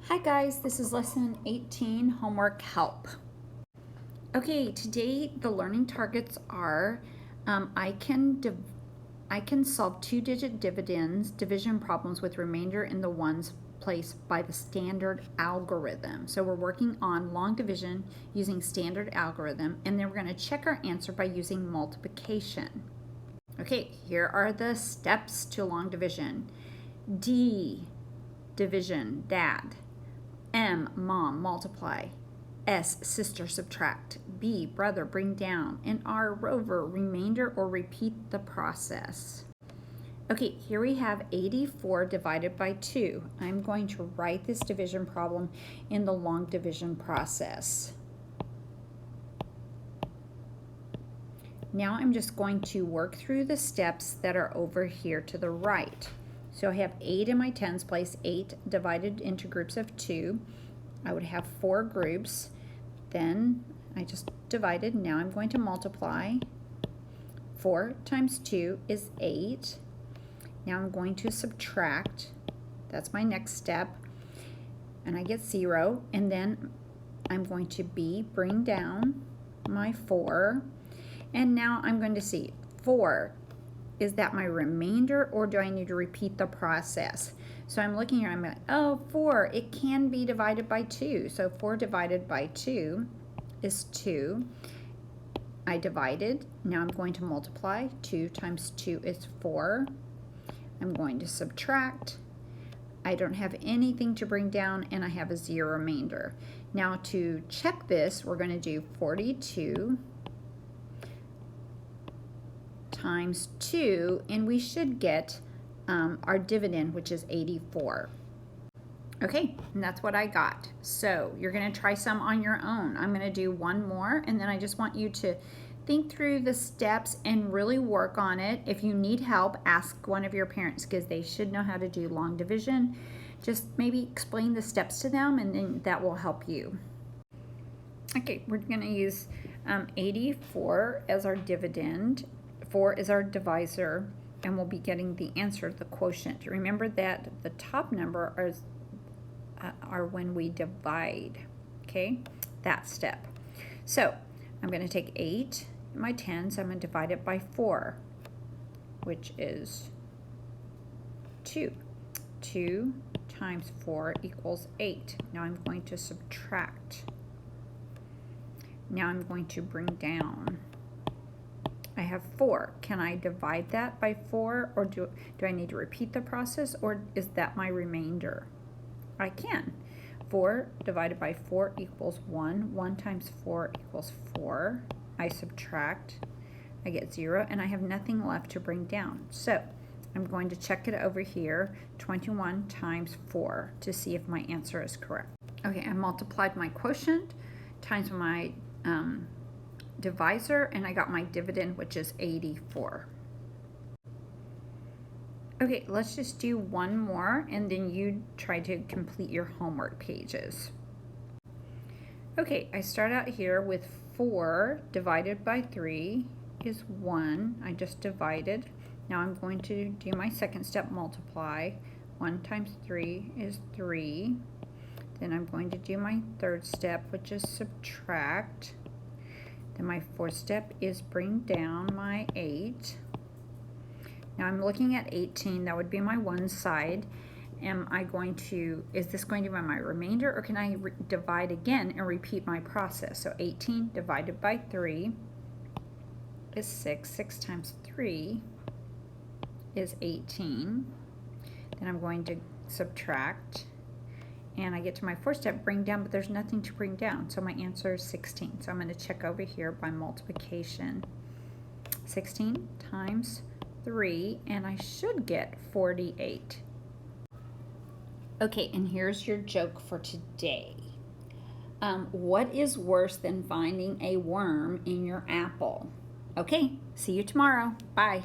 Hi guys, this is lesson 18, homework help. Okay, today the learning targets are I can solve two-digit division problems with remainder in the ones place by the standard algorithm. So we're working on long division using standard algorithm, and then we're going to check our answer by using multiplication. Okay, here are the steps to long division. D, division, dad. M, mom, multiply. S, sister, subtract. B, brother, bring down. And R, rover, remainder or repeat the process. Okay, here we have 84 divided by 2. I'm going to write this division problem in the long division process. Now I'm just going to work through the steps that are over here to the right. So I have 8 in my tens place, 8 divided into groups of 2. I would have 4 groups. Then I just divided. Now I'm going to multiply. 4 times 2 is 8. Now I'm going to subtract. That's my next step. And I get 0. And then I'm going to bring down my 4. And now I'm going to see 4. Is that my remainder, or do I need to repeat the process? So I'm looking here, I'm like, oh, 4, it can be divided by 2. So 4 divided by 2 is 2. I divided. Now I'm going to multiply. 2 times 2 is 4. I'm going to subtract. I don't have anything to bring down, and I have a 0 remainder. Now to check this, we're going to do 42 times 2, and we should get our dividend, which is 84. Okay, and that's what I got. So you're going to try some on your own. I'm going to do one more, and then I just want you to think through the steps and really work on it. If you need help, ask one of your parents, because they should know how to do long division. Just maybe explain the steps to them, and then that will help you. Okay, we're going to use 84 as our dividend. 4 is our divisor, and we'll be getting the answer, the quotient. Remember that the top number are when we divide, okay? That step. So I'm going to take 8 in my tens, I'm going to divide it by 4, which is 2. 2 times 4 equals 8. Now I'm going to subtract. Now I'm going to bring down. I have 4. Can I divide that by 4, or do I need to repeat the process, or is that my remainder? I can. 4 divided by 4 equals 1. 1 times 4 equals 4. I subtract. I get 0, and I have nothing left to bring down. So I'm going to check it over here, 21 times 4, to see if my answer is correct. Okay, I multiplied my quotient times my divisor, and I got my dividend, which is 84. Okay, let's just do one more, and then you try to complete your homework pages. Okay, I start out here with 4 divided by 3 is 1. I just divided. Now I'm going to do my second step, multiply. 1 times 3 is 3. Then I'm going to do my third step, which is subtract. Then my fourth step is bring down my 8. Now I'm looking at 18. That would be my one side. Is this going to be my remainder, or can I divide again and repeat my process? So 18 divided by 3 is 6. 6 times 3 is 18. Then I'm going to subtract. And I get to my fourth step, bring down, but there's nothing to bring down. So my answer is 16. So I'm going to check over here by multiplication. 16 times 3, and I should get 48. Okay, and here's your joke for today. What is worse than finding a worm in your apple? Okay, see you tomorrow. Bye.